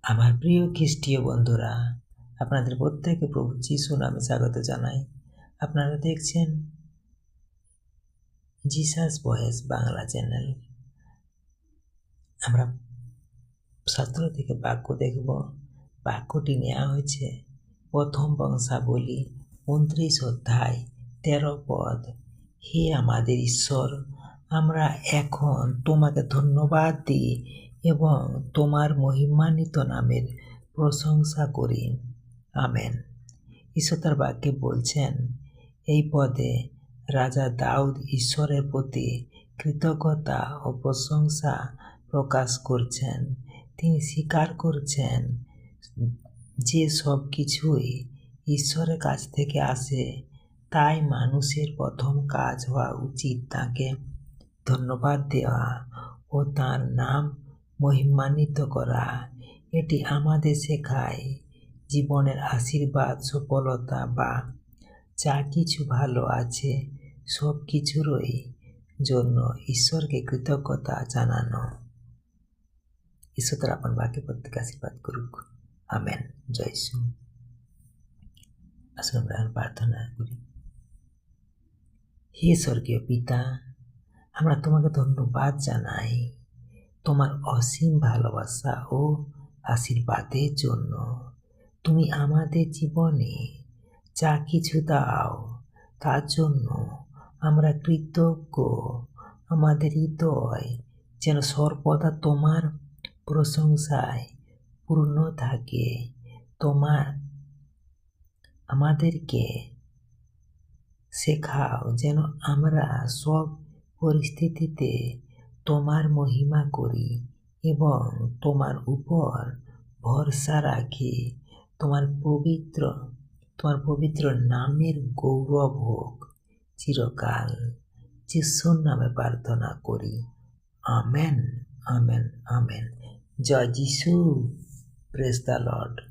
আমার প্রিয় খ্রিস্টীয় বন্ধুরা, আপনাদের প্রত্যেকে প্রভু যিশু নামে স্বাগত জানাই। আপনারা দেখছেন জিসাস ভয়েস বাংলা চ্যানেল। আমরা শাস্ত্র থেকে বাক্য দেখব। বাক্যটি নেওয়া হয়েছে প্রথম বংশাবলী 29 অধ্যায় 13 পদ। হে আমাদের ঈশ্বর, আমরা এখন তোমাকে ধন্যবাদ দিই এবং তোমার মহিমান্বিত নামের প্রশংসা করি। আমেন। ঈশ্বর তার বাক্যে বলছেন, এই পদে রাজা দাউদ ঈশ্বরের প্রতি কৃতজ্ঞতা ও প্রশংসা প্রকাশ করছেন। তিনি স্বীকার করছেন যে সব কিছুই ঈশ্বরের কাছ থেকে আসে, তাই মানুষের প্রথম কাজ হওয়া উচিত তাকে ধন্যবাদ দেওয়া ও তার নাম মহিমান্বিত করা। এটি আমাদের শেখায় জীবনের আশীর্বাদ, সফলতা বা যা কিছু ভালো আছে সব কিছুরই জন্য ঈশ্বরকে কৃতজ্ঞতা জানানো। ঈশ্বর তার আপন বাক্যে প্রত্যেক আশীর্বাদ করুক। আমেন। জয় যিশু। আসলে আমরা প্রার্থনা করি। হে স্বর্গীয় পিতা, আমরা তোমাকে ধন্যবাদ জানাই তোমার অসীম ভালোবাসা ও আশীর্বাদের জন্য। তুমি আমাদের জীবনে যা কিছু দাও তার জন্য আমরা কৃতজ্ঞ। আমাদের হৃদয় যেন সর্বদা তোমার প্রশংসায় পূর্ণ থাকে। তোমার আমাদেরকে শেখাও যেন আমরা সব পরিস্থিতিতে তোমার মহিমা করি এবং তোমার উপর ভরসা রাখি। তোমার পবিত্র নামের গৌরব হোক চিরকাল। যিশুর নামে প্রার্থনা করি। Amen, amen, amen. জয় যিশু। Praise the Lord.